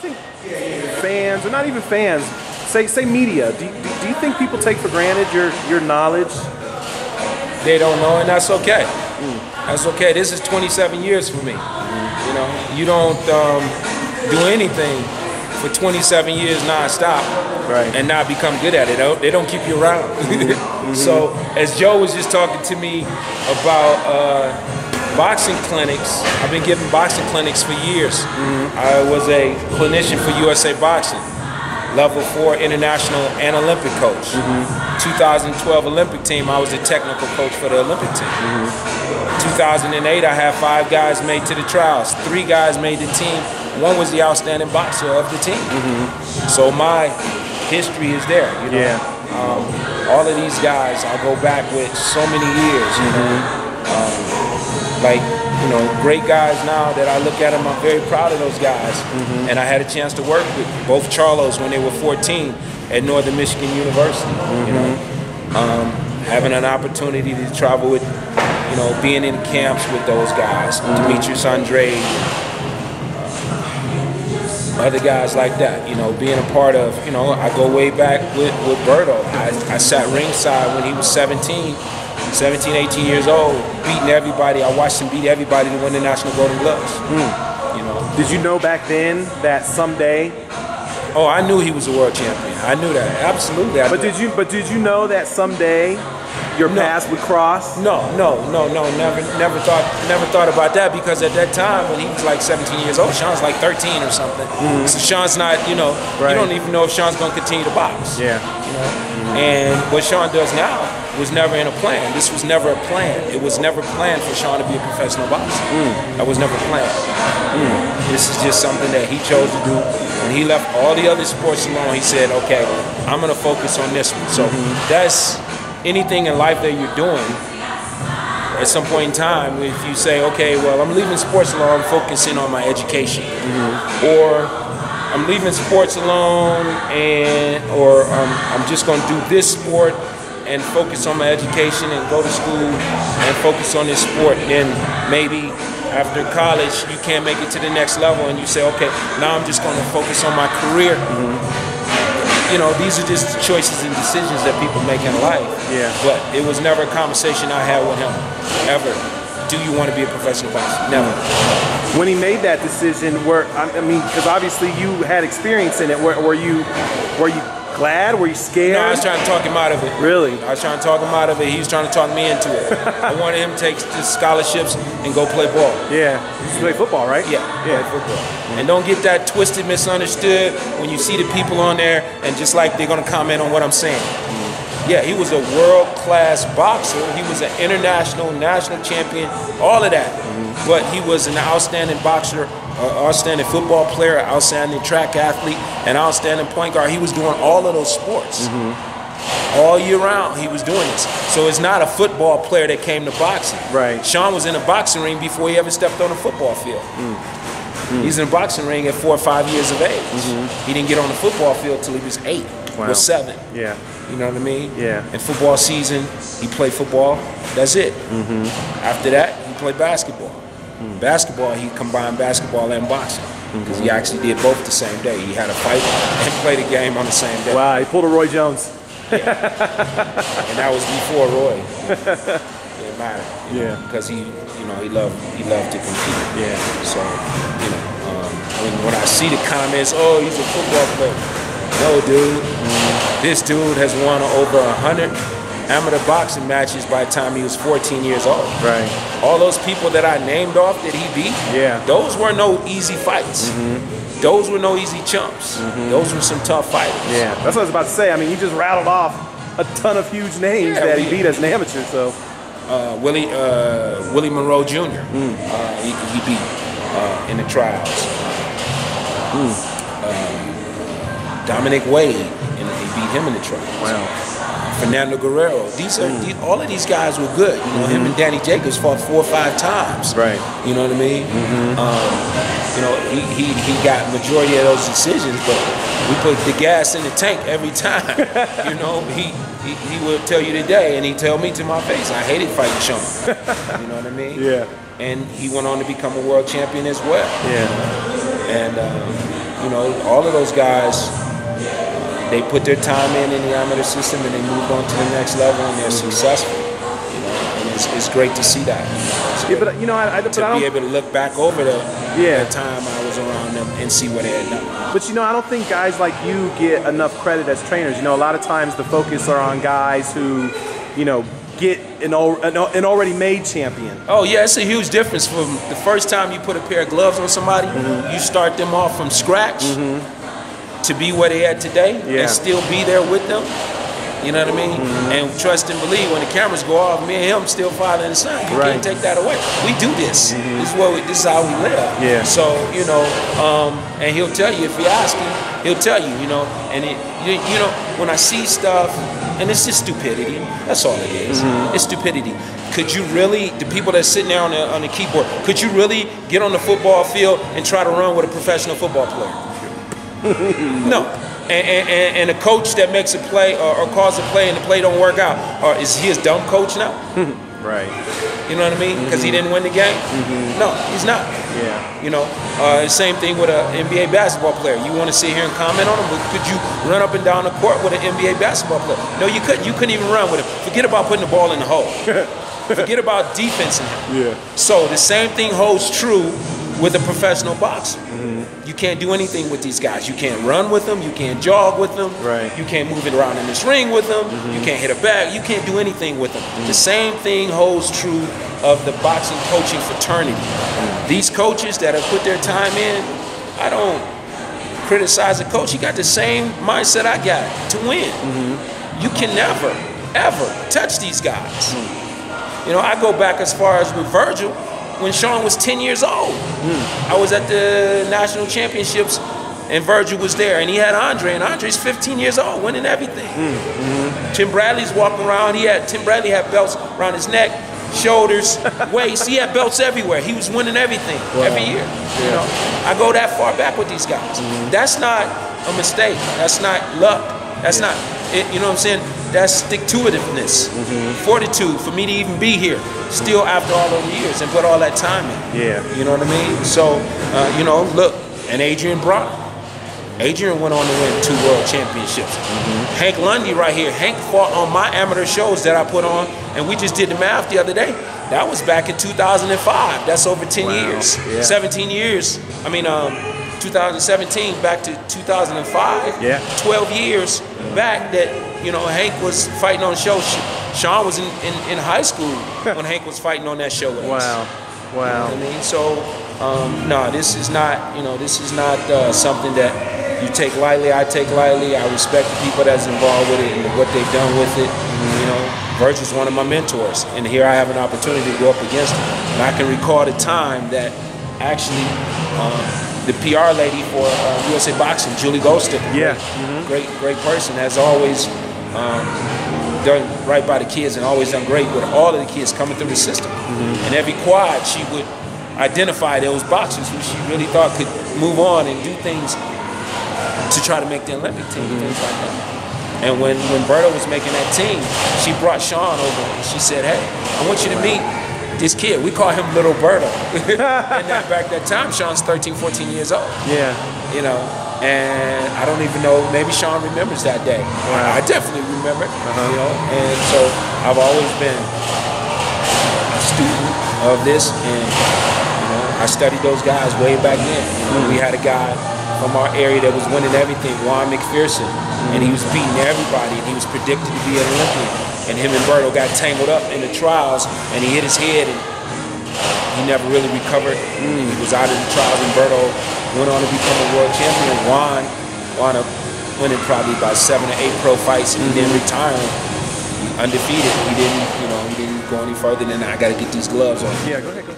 think fans, or not even fans, say media, do you think people take for granted your knowledge? They don't know, and that's okay. That's okay. This is 27 years for me. You know, you don't do anything for 27 years nonstop, right, and not become good at it. They don't keep you around. So, as Joe was just talking to me about boxing clinics, I've been giving boxing clinics for years. I was a clinician for USA Boxing, level 4 international and Olympic coach. 2012 Olympic team, I was the technical coach for the Olympic team. 2008, I had 5 guys made to the trials. 3 guys made the team. 1 was the outstanding boxer of the team. So my history is there, you know. Yeah. All of these guys, I go back with so many years, you know. Like, you know, great guys now that I look at them, I'm very proud of those guys. And I had a chance to work with both Charlos when they were 14 at Northern Michigan University, you know. Having an opportunity to travel with, you know, being in camps with those guys, Demetrius Andre, other guys like that, you know, being a part of, you know, I go way back with Berto. I sat ringside when he was 17, 18 years old, beating everybody. I watched him beat everybody to win the National Golden Gloves. You know. Did you know back then that someday? Oh, I knew he was a world champion. I knew that, absolutely. But did you know that someday your paths would cross? No, never thought about that, because at that time when he was like 17 years old, Shawn's like 13 or something. So Shawn's not, you know, you don't even know if Shawn's going to continue to box. Yeah. You know? And what Shawn does now was never in a plan. This was never a plan. It was never planned for Shawn to be a professional boxer. That was never planned. This is just something that he chose to do. When he left all the other sports alone, he said, okay, I'm going to focus on this one. So that's anything in life that you're doing. At some point in time, if you say, okay, well, I'm leaving sports alone, I'm focusing on my education. Or I'm leaving sports alone, or I'm just going to do this sport and focus on my education and go to school and focus on this sport. Then maybe after college, you can't make it to the next level, and you say, okay, now I'm just going to focus on my career. You know, these are just choices and decisions that people make in life. Yeah. But it was never a conversation I had with him, ever. Do you want to be a professional boxer? Never. When he made that decision, I mean, because obviously you had experience in it, were you glad? Were you scared? No, I was trying to talk him out of it. Really? I was trying to talk him out of it. He was trying to talk me into it. I wanted him to take scholarships and go play ball. Yeah. You play football, right? Yeah, play football. And don't get that twisted, misunderstood when you see the people on there and just like they're going to comment on what I'm saying. Yeah, he was a world-class boxer. He was an international, national champion, all of that. But he was an outstanding boxer, outstanding football player, outstanding track athlete, and outstanding point guard. He was doing all of those sports. All year round, he was doing this. So it's not a football player that came to boxing. Right. Shawn was in a boxing ring before he ever stepped on a football field. He's in a boxing ring at 4 or 5 years of age. He didn't get on the football field till he was 8 or 7. Yeah. You know what I mean? Yeah. In football season, he played football. That's it. After that, he played basketball. Basketball, he combined basketball and boxing, because he actually did both the same day. He had a fight and played a game on the same day. Wow, he pulled a Roy Jones. And that was before Roy. It didn't matter. Yeah. Because he loved to compete. Yeah. So, you know, when I see the comments, oh, he's a football player. No, dude. This dude has won over 100 amateur boxing matches by the time he was 14 years old. Right. All those people that I named off that he beat, those were no easy fights. Those were no easy chumps. Those were some tough fighters. Yeah, that's what I was about to say. I mean, you just rattled off a ton of huge names that he beat as an amateur. So, Willie Monroe Jr. He beat in the trials. Dominic Wade, and he beat him in the trials. Wow. Fernando Guerrero. All of these guys were good. You know, him and Danny Jacobs fought 4 or 5 times. Right. You know what I mean? You know, he got majority of those decisions, but we put the gas in the tank every time. You know, he would tell you today, and he'd tell me to my face, I hated fighting Shawn. You know what I mean? Yeah. And he went on to become a world champion as well. Yeah. And you know, all of those guys, they put their time in the amateur system and they moved on to the next level and they're successful. You know, and it's great to see that. Yeah, but you know, to be able to look back over the time I was around them and see what they had done. But you know, I don't think guys like you get enough credit as trainers. You know, a lot of times the focus are on guys who, you know, get an already made champion. Oh yeah, it's a huge difference from the first time you put a pair of gloves on somebody, you start them off from scratch to be where they at today and still be there with them. You know what I mean? And trust and believe, when the cameras go off, me and him still father and son. You can't take that away. We do this. This is how we live. Yeah. So, you know, and he'll tell you, if you ask him, he'll tell you, you know. And, you know, when I see stuff, and it's just stupidity. That's all it is. It's stupidity. Could you really, the people that's sitting there on the keyboard, could you really get on the football field and try to run with a professional football player? No. And a coach that makes a play or calls a play and the play don't work out, or is he a dumb coach now? Right. You know what I mean? Because he didn't win the game? No, he's not. Yeah. You know, same thing with an NBA basketball player. You want to sit here and comment on him, but could you run up and down the court with an NBA basketball player? No, you couldn't. You couldn't even run with him. Forget about putting the ball in the hole. Forget about defense in him. Yeah. So the same thing holds true with a professional boxer. You can't do anything with these guys. You can't run with them. You can't jog with them. Right. You can't move it around in this ring with them. You can't hit a bag. You can't do anything with them. The same thing holds true of the boxing coaching fraternity. These coaches that have put their time in, I don't criticize a coach. He got the same mindset I got to win. You can never, ever touch these guys. You know, I go back as far as with Virgil. When Shawn was 10 years old. I was at the national championships and Virgil was there and he had Andre, and Andre's 15 years old, winning everything. Tim Bradley's walking around, Tim Bradley had belts around his neck, shoulders, waist, he had belts everywhere. He was winning everything every year. You know, I go that far back with these guys. That's not a mistake, that's not luck, that's not, you know what I'm saying? That's stick-to-itiveness, fortitude for me to even be here, still after all those years and put all that time in. Yeah. You know what I mean? So, you know, look, and Adrian Brock. Adrian went on to win 2 world championships. Hank Lundy right here. Hank fought on my amateur shows that I put on, and we just did the math the other day. That was back in 2005. That's over 10 years. Yeah. 17 years. I mean, 2017 back to 2005. Yeah. 12 years back that, you know, Hank was fighting on shows. Shawn was in high school when Hank was fighting on that show with us. Wow. You know what I mean? So, no, this is not, you know, this is not something that you take lightly. I take lightly. I respect the people that's involved with it and what they've done with it. You know, Virgil's one of my mentors, and here I have an opportunity to go up against him. And I can recall the time that actually the PR lady for USA Boxing, Julie Goldstick, great person, has always done right by the kids and always done great with all of the kids coming through the system. And every quad, she would identify those boxers who she really thought could move on and do things to try to make the Olympic team, things like that. And when Berto was making that team, she brought Shawn over and she said, hey, I want you to meet this kid. We call him Little Berto. And back that time, Shawn's 13, 14 years old. Yeah. You know, and I don't even know, maybe Shawn remembers that day. Wow. I definitely remember it, you know, and so I've always been a student of this, and, you know, I studied those guys way back then. You know, we had a guy from our area that was winning everything, Juan McPherson, and he was beating everybody, and he was predicted to be an Olympian. And him and Berto got tangled up in the trials, and he hit his head, and he never really recovered. He was out of the trials, and Berto went on to become a world champion. Juan wound up winning probably about 7 or 8 pro fights, and then retiring undefeated. He didn't, you know, he didn't go any further than I got to get these gloves on. Yeah, go ahead.